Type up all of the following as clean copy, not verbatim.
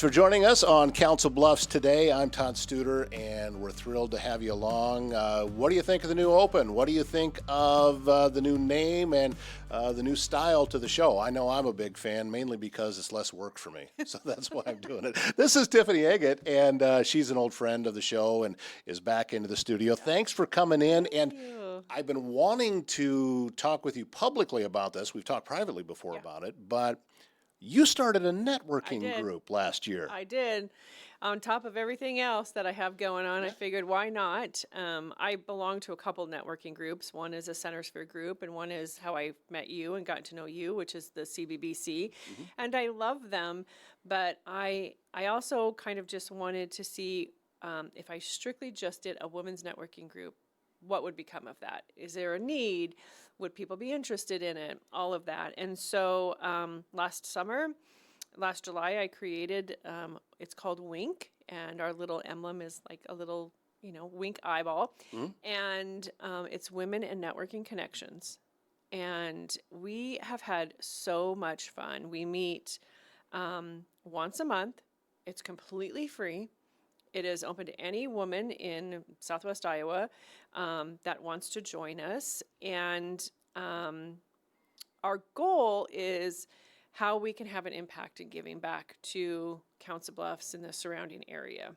Thanks for joining us on Council Bluffs today. I'm Todd Studer, and we're thrilled to have you along. What do you think of the new Open? What do you think of the new name and the new style to the show? I know I'm a big fan, mainly because it's less work for me, so that's why I'm doing it. This is Tiffany Eggett, and she's an old friend of the show and is back into the studio. Thanks for coming in. Thank you. I've been wanting to talk with you publicly about this. We've talked privately before about it, but you started a networking group last year. I did. On top of everything else that I have going on, I figured why not? I belong to a couple networking groups. One is a Centersphere group, and one is how I met you and got to know you, which is the CBBC. And I love them, but I also kind of just wanted to see if I strictly just did a women's networking group, what would become of that? Is there a need? Would people be interested in it? All of that. And so last July, I created, it's called WINC, and our little emblem is like a little, wink eyeball. And it's Women and Networking Connections. And we have had so much fun. We meet once a month. It's completely free. It is open to any woman in Southwest Iowa that wants to join us. And our goal is how we can have an impact in giving back to Council Bluffs and the surrounding area.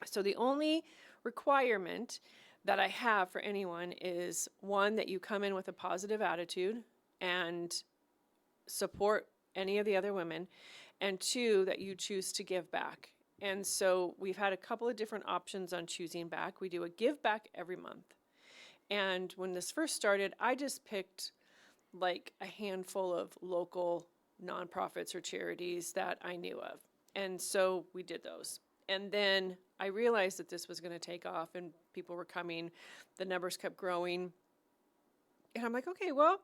So the only requirement that I have for anyone is, one, that you come in with a positive attitude and support any of the other women, and two, that you choose to give back. And so we've had a couple of different options on choosing back. We do a give back every month. And when this first started, I just picked like a handful of local nonprofits or charities that I knew of. And so we did those. And then I realized that this was going to take off and people were coming. The numbers kept growing. And I'm like, okay, well,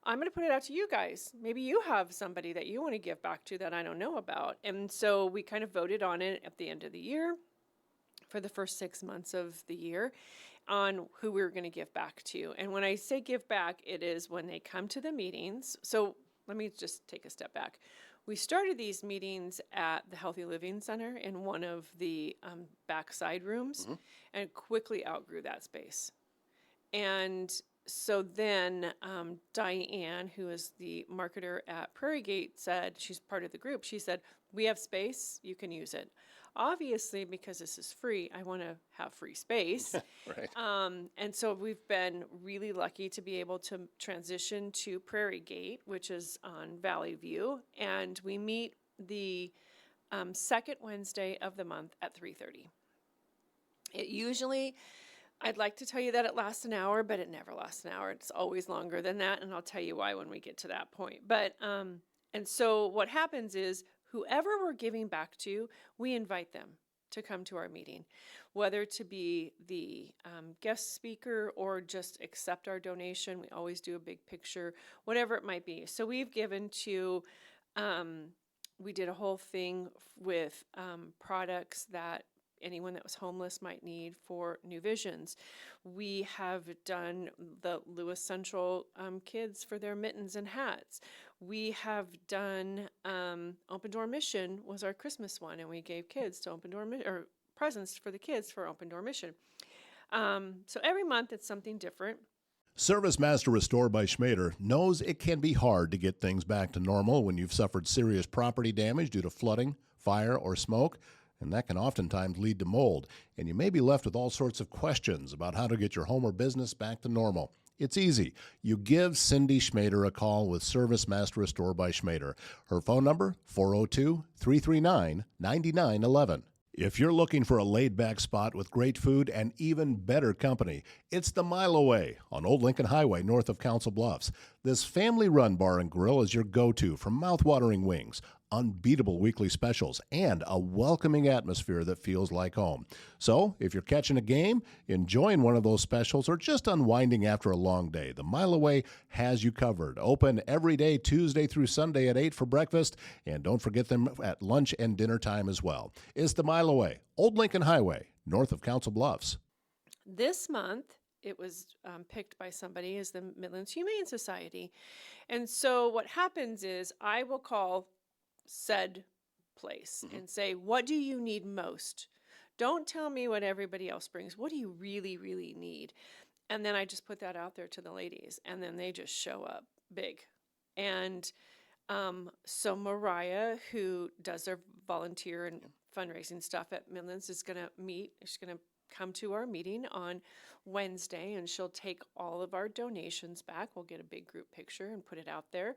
I'm going to put it out to you guys. Maybe you have somebody that you want to give back to that I don't know about. And so we kind of voted on it at the end of the year for the first 6 months of the year on who we were going to give back to. And when I say give back, it is when they come to the meetings. So let me just take a step back. We started these meetings at the Healthy Living Center in one of the backside rooms and quickly outgrew that space. And so then Diane, who is the marketer at Prairie Gate, said, she's part of the group, she said, we have space, you can use it. Obviously, because this is free, I want to have free space. Right. And so we've been really lucky to be able to transition to Prairie Gate, which is on Valley View. And we meet the second Wednesday of the month at 3:30. It usually, I'd like to tell you that it lasts an hour, but it never lasts an hour. It's always longer than that, and I'll tell you why when we get to that point. But and so what happens is, whoever we're giving back to, we invite them to come to our meeting, whether to be the guest speaker or just accept our donation. We always do a big picture, whatever it might be. So we've given to, we did a whole thing with products that anyone that was homeless might need for New Visions. We have done the Lewis Central kids for their mittens and hats. We have done Open Door Mission was our Christmas one, and we gave kids to Open Door or presents for the kids for Open Door Mission. So every month it's something different. Service Master Restore by Schmader knows it can be hard to get things back to normal when you've suffered serious property damage due to flooding, fire, or smoke. And that can oftentimes lead to mold, and you may be left with all sorts of questions about how to get your home or business back to normal. It's easy. You give Cindy Schmader a call with Service Master Restore by Schmader. Her phone number, 402-339-9911. If you're looking for a laid-back spot with great food and even better company, it's the Mile Away on Old Lincoln Highway north of Council Bluffs. This family-run bar and grill is your go-to for mouth-watering wings, unbeatable weekly specials, and a welcoming atmosphere that feels like home. So, if you're catching a game, enjoying one of those specials, or just unwinding after a long day, the Mile Away has you covered. Open every day, Tuesday through Sunday at 8 for breakfast, and don't forget them at lunch and dinner time as well. It's the Mile Away, Old Lincoln Highway, north of Council Bluffs. This month, it was picked by somebody as the Midlands Humane Society. And so what happens is I will call said place and say, what do you need most? Don't tell me what everybody else brings. What do you really, really need? And then I just put that out there to the ladies, and then they just show up big. And so Mariah, who does their volunteer and fundraising stuff at Midlands, is going to meet. She's going to come to our meeting on Wednesday, and she'll take all of our donations back. We'll get a big group picture and put it out there.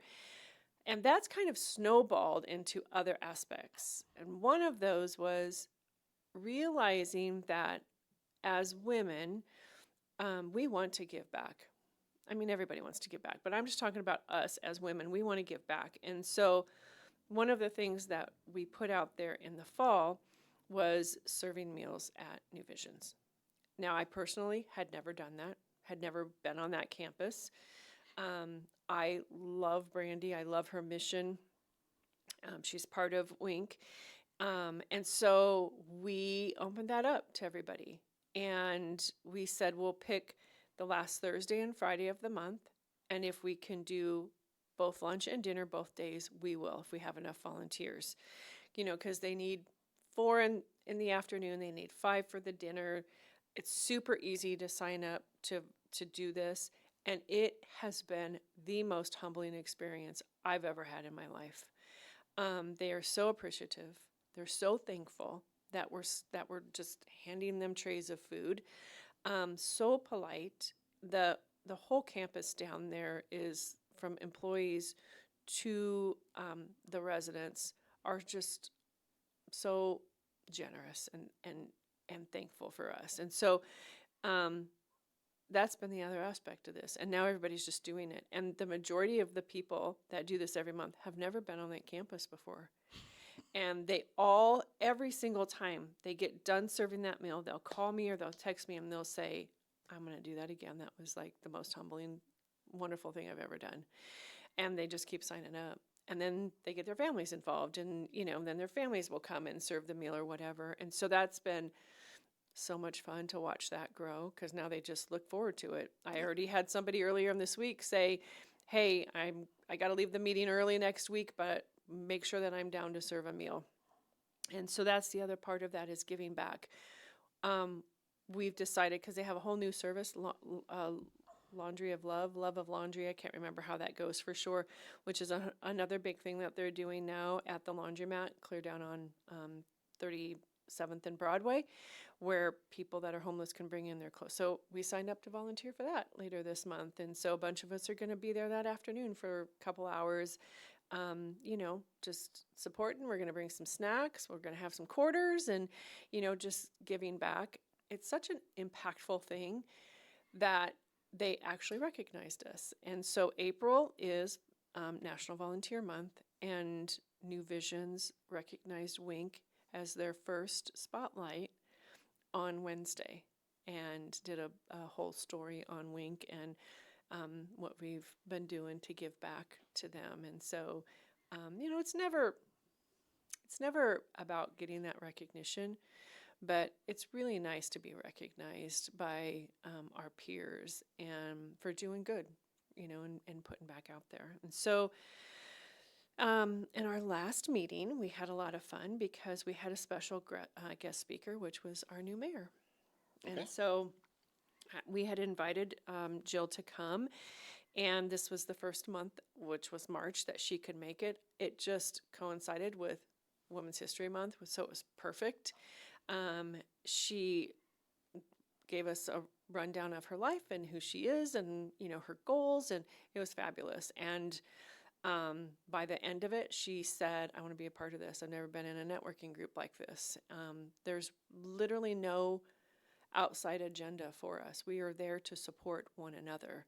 And that's kind of snowballed into other aspects. And one of those was realizing that as women, we want to give back. I mean, everybody wants to give back, but I'm just talking about us as women. We want to give back. And so one of the things that we put out there in the fall was serving meals at New Visions. Now, I personally had never done that, had never been on that campus. I love Brandy. I love her mission. She's part of WINC. And so we opened that up to everybody. And we said, we'll pick the last Thursday and Friday of the month. And if we can do both lunch and dinner both days, we will, if we have enough volunteers. You know, because they need 4 in the afternoon, they need 5 for the dinner. It's super easy to sign up to do this. And it has been the most humbling experience I've ever had in my life. They are so appreciative. They're so thankful that we're just handing them trays of food. So polite. The whole campus down there is, from employees to the residents, are just so generous and thankful for us. And so that's been the other aspect of this. And now everybody's just doing it. And the majority of the people that do this every month have never been on that campus before. And they all, every single time they get done serving that meal, they'll call me or they'll text me and they'll say, I'm going to do that again. That was like the most humbling, wonderful thing I've ever done. And they just keep signing up. And then they get their families involved, and, you know, then their families will come and serve the meal or whatever. And so that's been so much fun to watch that grow, because now they just look forward to it. I already had somebody earlier in this week say, hey, I got to leave the meeting early next week, but make sure that I'm down to serve a meal. And so that's the other part of that, is giving back. We've decided, because they have a whole new service, Laundry of Love, Love of Laundry. I can't remember how that goes for sure, which is another big thing that they're doing now at the laundromat, clear down on 37th and Broadway, where people that are homeless can bring in their clothes. So we signed up to volunteer for that later this month. And so a bunch of us are going to be there that afternoon for a couple hours, you know, just supporting. We're going to bring some snacks. We're going to have some quarters and, you know, just giving back. It's such an impactful thing that they actually recognized us. And so April is National Volunteer Month, and New Visions recognized WINC as their first spotlight on Wednesday, and did a whole story on WINC and what we've been doing to give back to them. And so, you know, it's never about getting that recognition, but it's really nice to be recognized by our peers and for doing good, you know, and putting back out there. And so in our last meeting, we had a lot of fun because we had a special guest speaker, which was our new mayor. Okay. And so we had invited Jill to come, and this was the first month, which was March, that she could make it. It just coincided with Women's History Month, so it was perfect. She gave us a rundown of her life and who she is and, you know, her goals, and it was fabulous. And by the end of it, she said, I want to be a part of this. I've never been in a networking group like this. There's literally no outside agenda for us. We are there to support one another.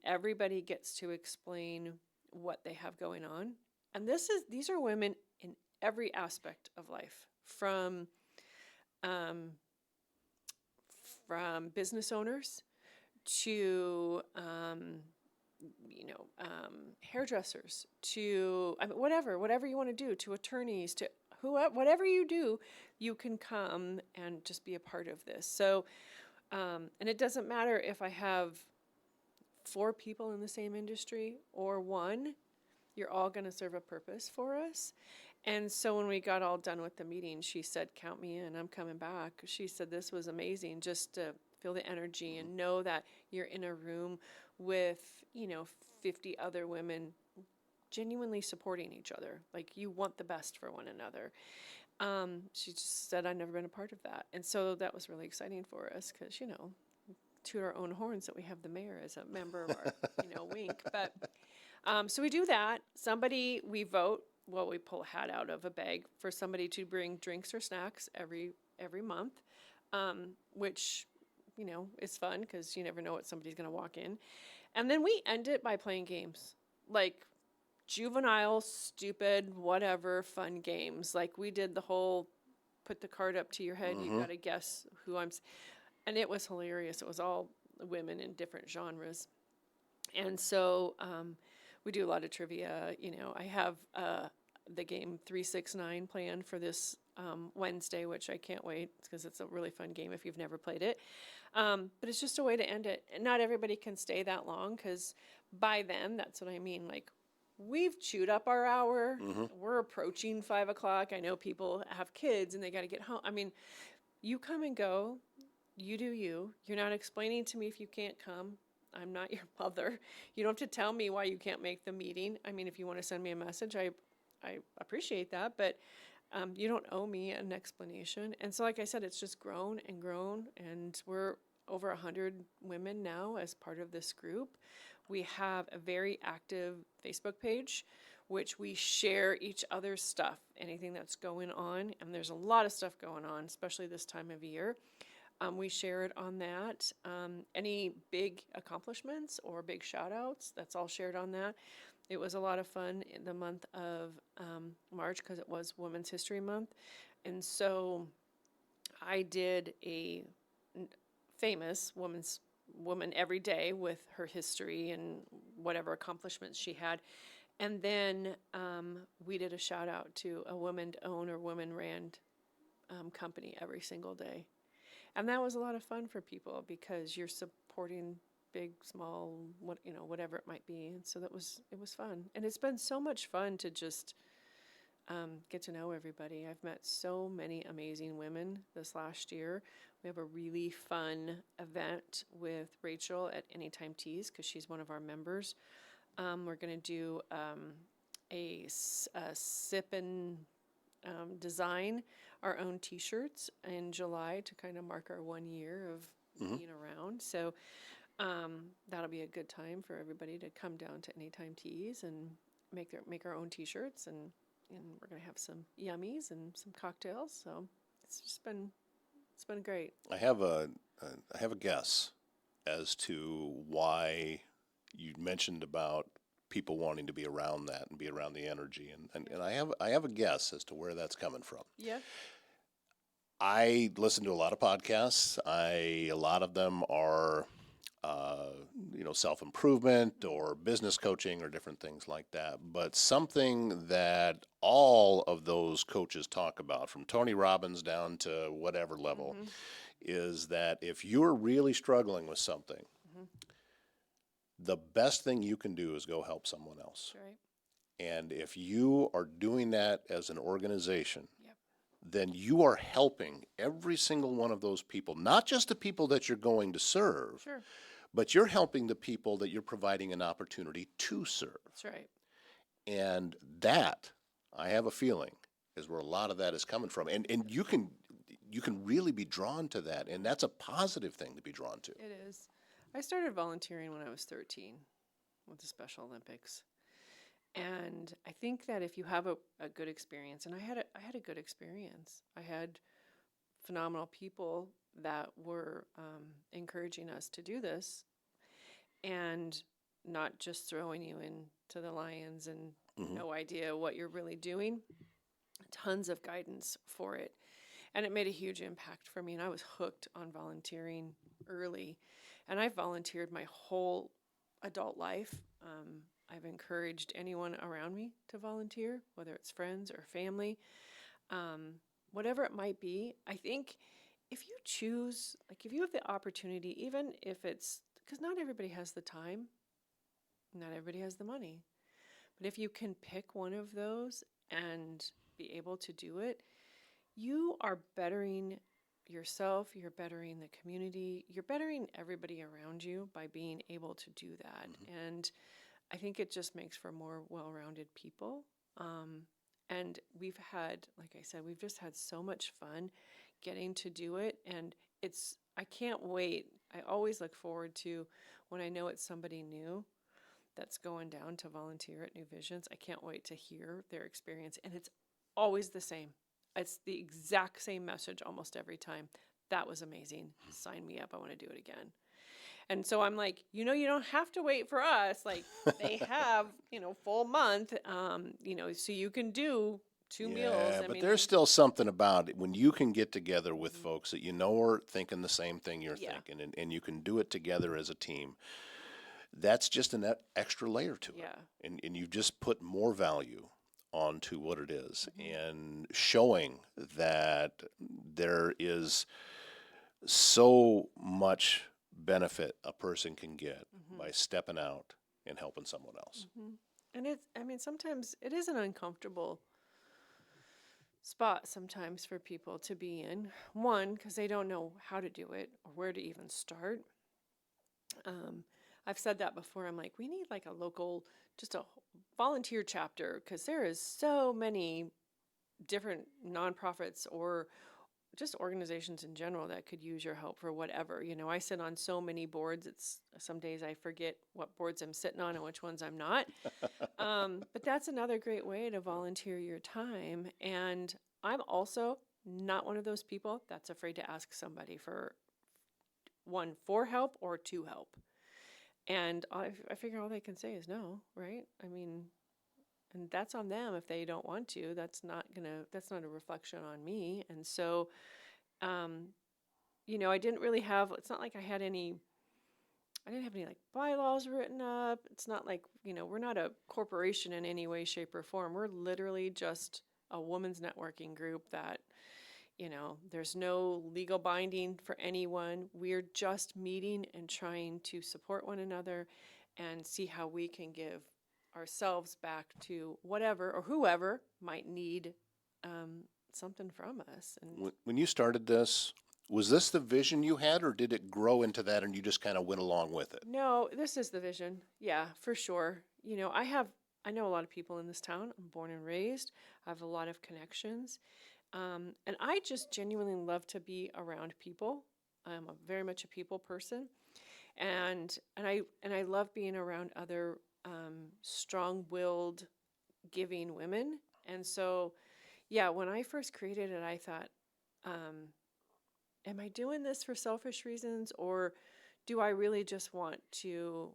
Everybody gets to explain what they have going on. And these are women in every aspect of life, from business owners to, you know, hairdressers to, I mean, whatever you want to do, to attorneys, to whatever you do, you can come and just be a part of this. So, and it doesn't matter if I have 4 people in the same industry or 1, you're all going to serve a purpose for us. And so when we got all done with the meeting, she said, "Count me in, I'm coming back." She said, "This was amazing just to feel the energy and know that you're in a room with, 50 other women genuinely supporting each other. Like you want the best for one another." She just said, "I've never been a part of that." And so that was really exciting for us because, toot our own horns that we have the mayor as a member of our, WINC. But so we do that. We vote. Well, we pull a hat out of a bag for somebody to bring drinks or snacks every month, which, is fun because you never know what somebody's going to walk in. And then we end it by playing games, like juvenile, stupid, whatever, fun games. Like we did the whole put the card up to your head. You got to guess who and it was hilarious. It was all women in different genres. And so we do a lot of trivia. I have the game 369 planned for this Wednesday, which I can't wait because it's a really fun game if you've never played it. But it's just a way to end it. And not everybody can stay that long because by then, that's what I mean. Like we've chewed up our hour. We're approaching 5 o'clock. I know people have kids and they got to get home. I mean, you come and go. You do you. You're not explaining to me if you can't come. I'm not your mother. You don't have to tell me why you can't make the meeting. I mean, if you want to send me a message, I appreciate that, but you don't owe me an explanation. And so, like I said, it's just grown and grown, and we're over 100 women now as part of this group. We have a very active Facebook page, which we share each other's stuff, anything that's going on, and there's a lot of stuff going on, especially this time of year. We share it on that. Any big accomplishments or big shout outs, that's all shared on that. It was a lot of fun in the month of March because it was Women's History Month. And so I did a famous woman every day with her history and whatever accomplishments she had. And then we did a shout out to a woman-owned or woman-ran company every single day. And that was a lot of fun for people because you're supporting big, small, whatever it might be. And so it was fun. And it's been so much fun to just get to know everybody. I've met so many amazing women this last year. We have a really fun event with Rachel at Anytime Teas because she's one of our members. We're going to do a sip and design our own t-shirts in July to kind of mark our 1 year of being around. So that'll be a good time for everybody to come down to Anytime Teas and make our own t-shirts, and we're gonna have some yummies and some cocktails. So it's been great. I have a guess as to why you mentioned about people wanting to be around that and be around the energy, and I have a guess as to where that's coming from. Yeah. I listen to a lot of podcasts. A lot of them are, self-improvement or business coaching or different things like that. But something that all of those coaches talk about, from Tony Robbins down to whatever level, is that if you're really struggling with something, the best thing you can do is go help someone else. Right. And if you are doing that as an organization, Yep. then you are helping every single one of those people, not just the people that you're going to serve, Sure. but you're helping the people that you're providing an opportunity to serve. That's right. And that, I have a feeling, is where a lot of that is coming from. And you can really be drawn to that, and that's a positive thing to be drawn to. It is. I started volunteering when I was 13 with the Special Olympics. And I think that if you have a good experience, and I had a good experience. I had phenomenal people that were encouraging us to do this and not just throwing you into the lions and no idea what you're really doing. Tons of guidance for it. And it made a huge impact for me. And I was hooked on volunteering early. And I've volunteered my whole adult life. I've encouraged anyone around me to volunteer, whether it's friends or family, whatever it might be. I think if you choose, like if you have the opportunity, even if it's, because not everybody has the time, not everybody has the money, but if you can pick one of those and be able to do it, you are bettering yourself, you're bettering the community, you're bettering everybody around you by being able to do that. And I think it just makes for more well-rounded people. And we've had, like I said, we've just had so much fun getting to do it. And I can't wait. I always look forward to when I know it's somebody new that's going down to volunteer at New Visions. I can't wait to hear their experience. And it's always the same. It's the exact same message almost every time. That was amazing. Sign me up. I want to do it again. And so I'm like, you don't have to wait for us. Like they have, full month, so you can do 2 meals. Yeah, but there's still something about it when you can get together with folks that are thinking the same thing you're thinking, and you can do it together as a team. That's just an extra layer to it. And you just put more value onto what it is, and showing that there is so much benefit a person can get by stepping out and helping someone else. And sometimes it is an uncomfortable spot sometimes for people to be in. One, because they don't know how to do it or where to even start. I've said that before. I'm like, we need like a local, just a volunteer chapter, because there is so many different nonprofits or just organizations in general that could use your help for whatever. I sit on so many boards. Some days I forget what boards I'm sitting on and which ones I'm not. But that's another great way to volunteer your time. And I'm also not one of those people that's afraid to ask somebody for help or to help. And I figure all they can say is no, right? And that's on them if they don't want to. That's not a reflection on me. And so, I didn't really it's not like I didn't have any like bylaws written up. It's not like, we're not a corporation in any way, shape, or form. We're literally just a women's networking group that, there's no legal binding for anyone. We're just meeting and trying to support one another and see how we can give ourselves back to whatever or whoever might need something from us. And when you started this, was this the vision you had, or did it grow into that and you just kind of went along with it? No, this is the vision. Yeah, for sure. I know a lot of people in this town. I'm born and raised. I have a lot of connections. And I just genuinely love to be around people. I'm very much a people person. And I love being around other strong-willed, giving women. And so, yeah, when I first created it, I thought, am I doing this for selfish reasons, or do I really just want to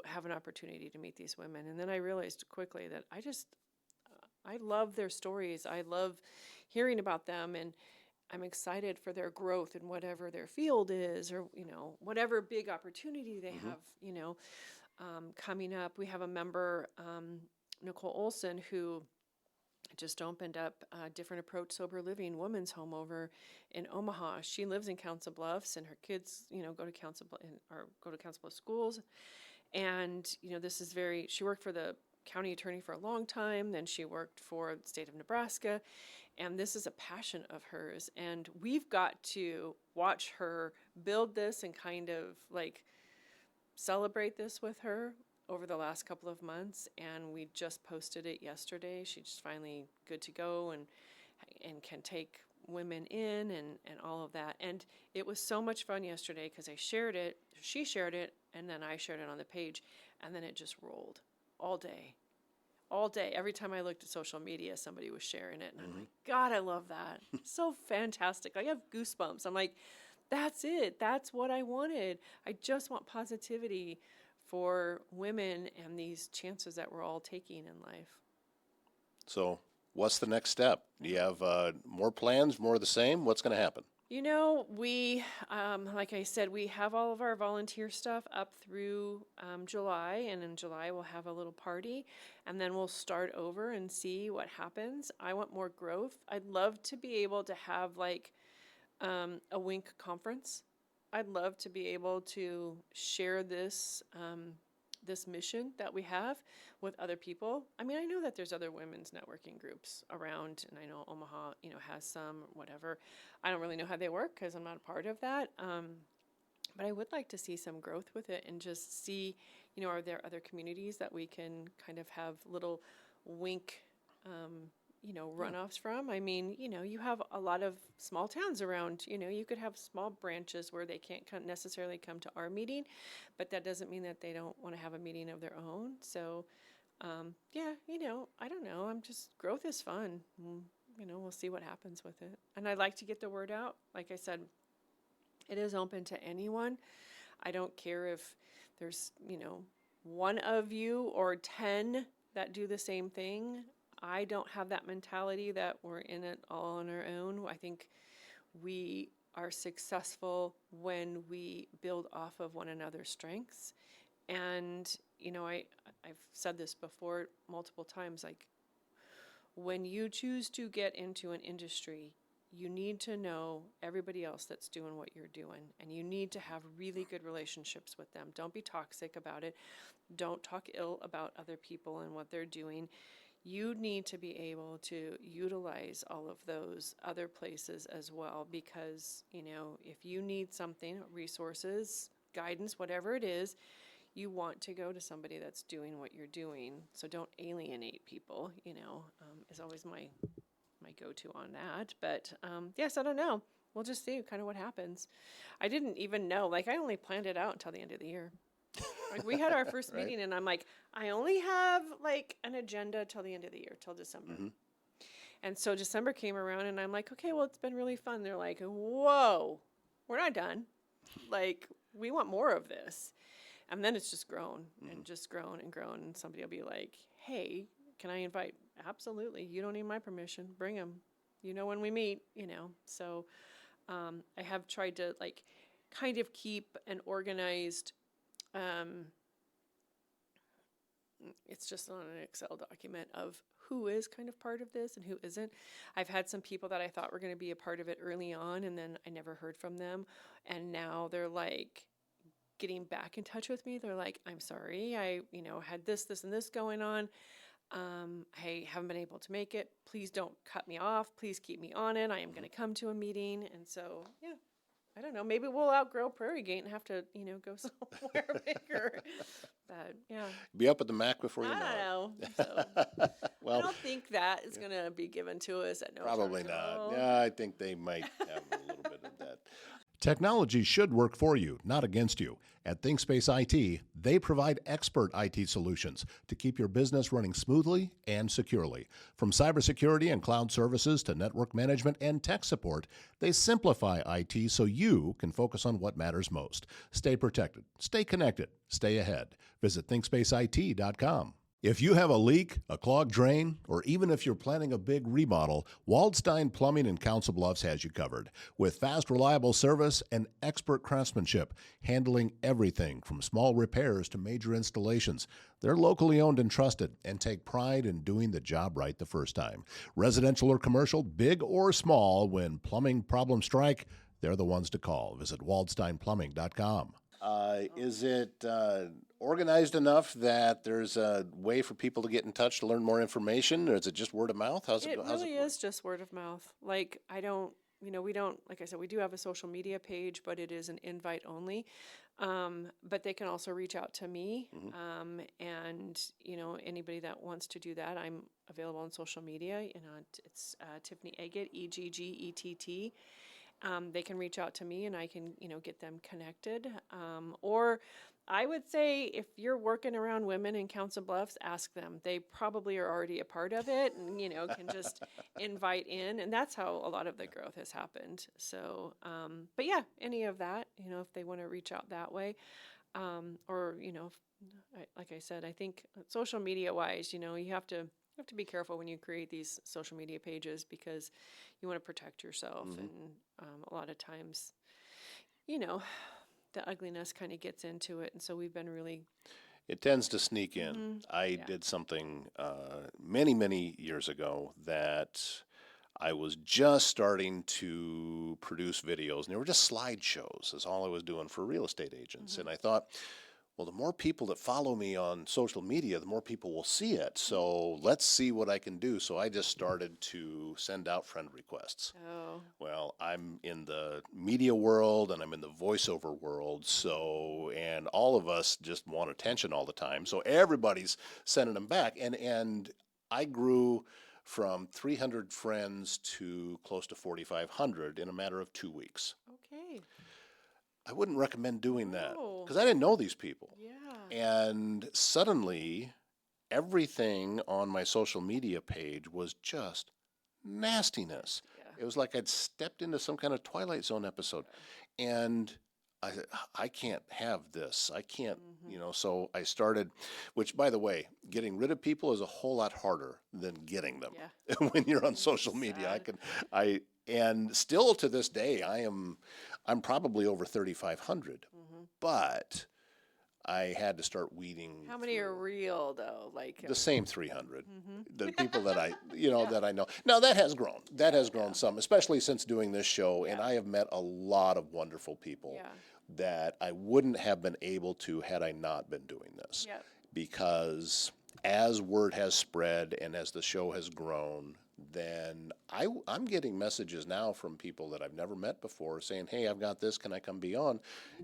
have an opportunity to meet these women? And then I realized quickly that I love their stories. I love hearing about them, and I'm excited for their growth in whatever their field is, or whatever big opportunity they have coming up. We have a member, Nicole Olson, who just opened up a Different Approach Sober Living women's home over in Omaha. She lives in Council Bluffs, and her kids, go to Council Bluffs schools. And she worked for the county attorney for a long time. Then she worked for the state of Nebraska, and this is a passion of hers. And we've got to watch her build this and kind of like celebrate this with her over the last couple of months. And we just posted it yesterday. She's finally good to go and can take women in and all of that. And it was so much fun yesterday because she shared it, and then I shared it on the page, and then it just rolled all day. Every time I looked at social media, somebody was sharing it, and I'm like, God, I love that. So fantastic. I have goosebumps. I'm like, that's it. That's what I wanted. I just want positivity for women and these chances that we're all taking in life. So what's the next step? Do you have more plans, more of the same? What's going to happen? We, like I said, we have all of our volunteer stuff up through July, and in July we'll have a little party, and then we'll start over and see what happens. I want more growth. I'd love to be able to have like a WINC conference. I'd love to be able to share this this mission that we have with other people. I mean, I know that there's other women's networking groups around, and I know Omaha, has some, whatever. I don't really know how they work because I'm not a part of that. But I would like to see some growth with it and just see, are there other communities that we can kind of have little WINC, runoffs from? I mean, you have a lot of small towns around, you could have small branches where they can't necessarily come to our meeting, but that doesn't mean that they don't want to have a meeting of their own. So, I don't know. Growth is fun. We'll see what happens with it. And I'd like to get the word out. Like I said, it is open to anyone. I don't care if there's, one of you or 10 that do the same thing. I don't have that mentality that we're in it all on our own. I think we are successful when we build off of one another's strengths. And, I've said this before multiple times, like, when you choose to get into an industry, you need to know everybody else that's doing what you're doing, and you need to have really good relationships with them. Don't be toxic about it. Don't talk ill about other people and what they're doing. You need to be able to utilize all of those other places as well, because, if you need something, resources, guidance, whatever it is, you want to go to somebody that's doing what you're doing. So don't alienate people, is always my go-to on that. But yes, I don't know. We'll just see kind of what happens. I didn't even know, like, I only planned it out until the end of the year. Like, we had our first Right. meeting and I'm like, I only have like an agenda till the end of the year, till December. And so December came around and I'm like, okay, well, it's been really fun. They're like, whoa, we're not done. Like, we want more of this. And then it's just grown and just grown and grown. And somebody will be like, hey, can I invite? Absolutely. You don't need my permission. Bring them. When we meet, So I have tried to, like, kind of keep an organized, it's just on an Excel document of who is kind of part of this and who isn't. I've had some people that I thought were going to be a part of it early on, and then I never heard from them. And now they're like getting back in touch with me. They're like, I'm sorry, I, had this, and this going on. I haven't been able to make it. Please don't cut me off. Please keep me on it. I am going to come to a meeting. And so, yeah, I don't know. Maybe we'll outgrow Prairie Gate and have to, go somewhere bigger. But yeah, Be up at the MAC before you I know don't know. So I Well, don't think that is going to be given to us at no probably charge at not. all. Yeah, I think they might have a little bit of that. Technology should work for you, not against you. At ThinkSpace IT, they provide expert IT solutions to keep your business running smoothly and securely. From cybersecurity and cloud services to network management and tech support, they simplify IT so you can focus on what matters most. Stay protected, stay connected, stay ahead. Visit ThinkSpaceIT.com. If you have a leak, a clogged drain, or even if you're planning a big remodel, Waldstein Plumbing in Council Bluffs has you covered. With fast, reliable service and expert craftsmanship, handling everything from small repairs to major installations. They're locally owned and trusted and take pride in doing the job right the first time. Residential or commercial, big or small, when plumbing problems strike, they're the ones to call. Visit waldsteinplumbing.com. Is it organized enough that there's a way for people to get in touch to learn more information, or is it just word of mouth? How's It it really work? is just word of mouth. Like, we don't, like I said, we do have a social media page, but it is an invite only. But they can also reach out to me. And, anybody that wants to do that, I'm available on social media. It's Tiffany Eggett, Eggett. They can reach out to me and I can, get them connected. Or I would say if you're working around women in Council Bluffs, ask them. They probably are already a part of it and, can just invite in. And that's how a lot of the growth has happened. So, but yeah, any of that, if they want to reach out that way. Or, like I said, I think social media wise, you have to be careful when you create these social media pages because you want to protect yourself. And a lot of times, the ugliness kind of gets into it. And so we've been really... It tends to sneak in. I did something many, many years ago that I was just starting to produce videos, and they were just slideshows. Is all I was doing for real estate agents. And I thought, well, the more people that follow me on social media, the more people will see it. So let's see what I can do. So I just started to send out friend requests. Oh, Well, I'm in the media world and I'm in the voiceover world. So, and all of us just want attention all the time. So everybody's sending them back. And I grew from 300 friends to close to 4,500 in a matter of 2 weeks. okay. I wouldn't recommend doing that Oh, because I didn't know these people. yeah. And suddenly, everything on my social media page was just nastiness. Yeah. It was like I'd stepped into some kind of Twilight Zone episode. And I said, I can't have this. I can't, so I started, which by the way, getting rid of people is a whole lot harder than getting them Yeah. when you're on social media. Sad. And still to this day, I'm probably over 3,500, but I had to start weeding. How many are through real though? Like, the same 300, mm-hmm. the people that that I know. Now that has grown. That has grown some, especially since doing this show. And I have met a lot of wonderful people Yeah. that I wouldn't have been able to had I not been doing this. Yep. Because as word has spread and as the show has grown, then I'm getting messages now from people that I've never met before saying, hey, I've got this, can I come be on?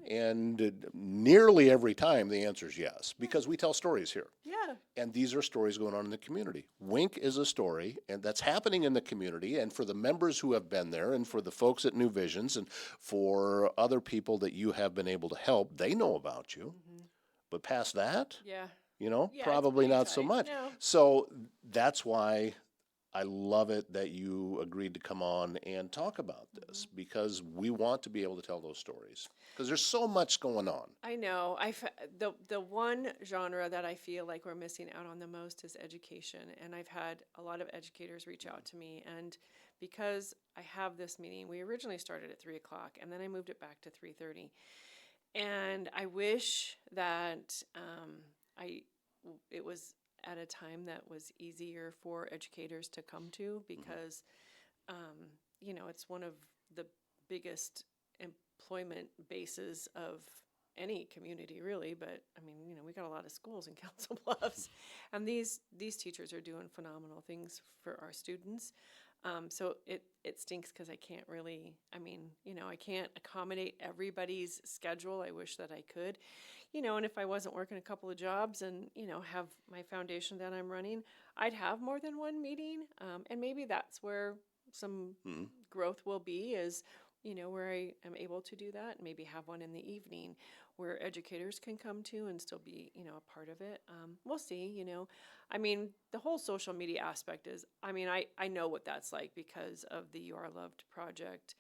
And nearly every time the answer is yes, because we tell stories here. Yeah. And these are stories going on in the community. WINC is a story, and that's happening in the community. And for the members who have been there, and for the folks at New Visions, and for other people that you have been able to help, they know about you. But past that, Yeah. Yeah, it's probably pretty not so tight. much. No. So that's why I love it that you agreed to come on and talk about this, because we want to be able to tell those stories because there's so much going on. I know. The one genre that I feel like we're missing out on the most is education, and I've had a lot of educators reach out to me, and because I have this meeting, we originally started at 3:00, and then I moved it back to 3:30, and I wish that it was at a time that was easier for educators to come to, because it's one of the biggest employment bases of any community, really. But I mean, we got a lot of schools in Council Bluffs, and these teachers are doing phenomenal things for our students. So it stinks because I can't really, I can't accommodate everybody's schedule. I wish that I could, and if I wasn't working a couple of jobs and, have my foundation that I'm running, I'd have more than one meeting. And maybe that's where some growth will be, is, where I am able to do that, and maybe have one in the evening where educators can come to and still be, a part of it. We'll see, the whole social media aspect is, I know what that's like because of the You Are Loved project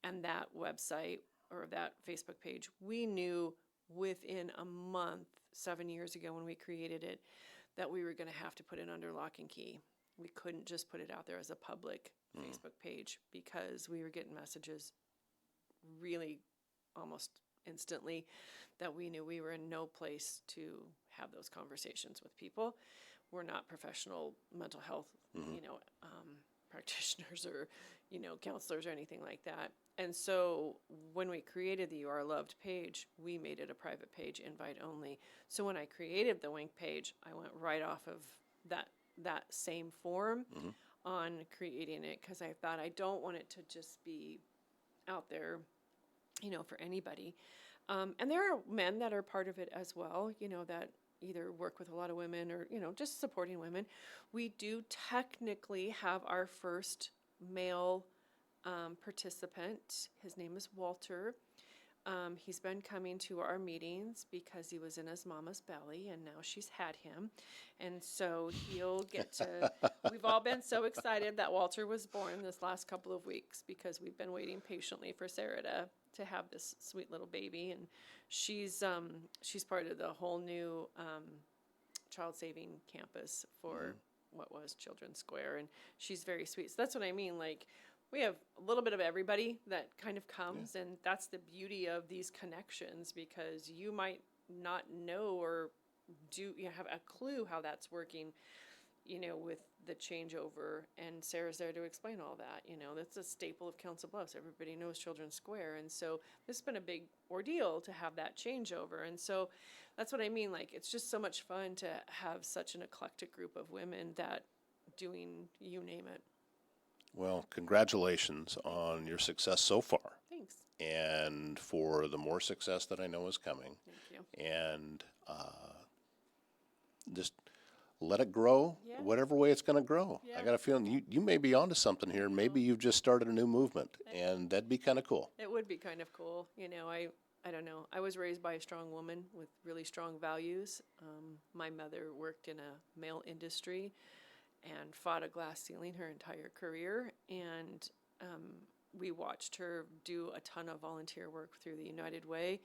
and that website or that Facebook page. We knew within a month, 7 years ago when we created it, that we were going to have to put it under lock and key. We couldn't just put it out there as a public Facebook page, because we were getting messages really almost instantly that we knew we were in no place to have those conversations with people. We're not professional mental health, practitioners or, counselors or anything like that. And so when we created the You Are Loved page, we made it a private page, invite only. So when I created the WINC page, I went right off of that same form on creating it, because I thought I don't want it to just be out there, for anybody. And there are men that are part of it as well, that either work with a lot of women or, just supporting women. We do technically have our first male participant. His name is Walter. He's been coming to our meetings because he was in his mama's belly, and now she's had him. And so he'll get to, we've all been so excited that Walter was born this last couple of weeks, because we've been waiting patiently for Sarah to have this sweet little baby. And she's part of the whole new child saving campus for what was Children's Square, and she's very sweet. So that's what I mean, like, we have a little bit of everybody that kind of comes, and that's the beauty of these connections, because you might not know or have a clue how that's working, with the changeover, and Sarah's there to explain all that. That's a staple of Council Bluffs. Everybody knows Children's Square. And so this has been a big ordeal to have that changeover. And so that's what I mean. Like, it's just so much fun to have such an eclectic group of women that doing, you name it. Well, congratulations on your success so far. Thanks. And for the more success that I know is coming. Thank you. And just let it grow, Yeah. whatever way it's going to grow. Yeah. I got a feeling you may be onto something here. Maybe you've just started a new movement, and that'd be kind of cool. It would be kind of cool. I don't know. I was raised by a strong woman with really strong values. My mother worked in a mail industry and fought a glass ceiling her entire career. And we watched her do a ton of volunteer work through the United Way.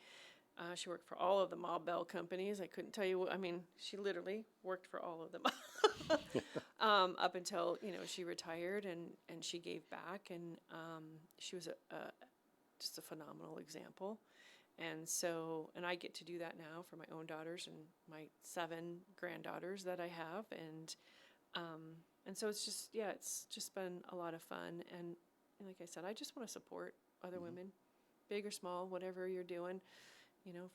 She worked for all of the Ma Bell companies. I couldn't tell you. She literally worked for all of them up until she retired, and she gave back, and she was just a phenomenal example. And so, and I get to do that now for my own daughters and my 7 granddaughters that I have, and so it's just been a lot of fun. And like I said, I just want to support other women, big or small, whatever you're doing.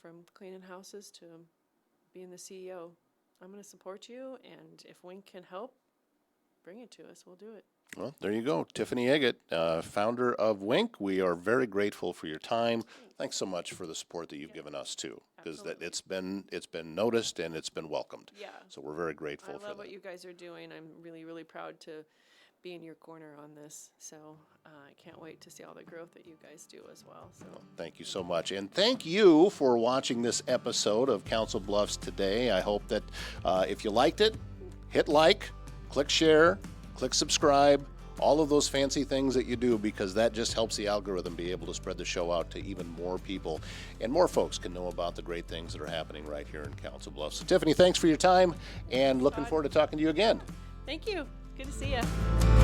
From cleaning houses to being the CEO. I'm going to support you, and if WINC can help, bring it to us. We'll do it. Well, there you go. Tiffany Eggett, founder of WINC. We are very grateful for your time. Thanks so much for the support that you've given us, too, because it's been noticed and it's been welcomed. Yeah. So we're very grateful for that. I love what you guys are doing. I'm really, really proud to be in your corner on this. So I can't wait to see all the growth that you guys do as well. So thank you so much. And thank you for watching this episode of Council Bluffs today. I hope that if you liked it, hit like, click share, click subscribe, all of those fancy things that you do, because that just helps the algorithm be able to spread the show out to even more people, and more folks can know about the great things that are happening right here in Council Bluffs. So Tiffany, thanks for your time, and looking forward to talking to you again. Thank you. Good to see you.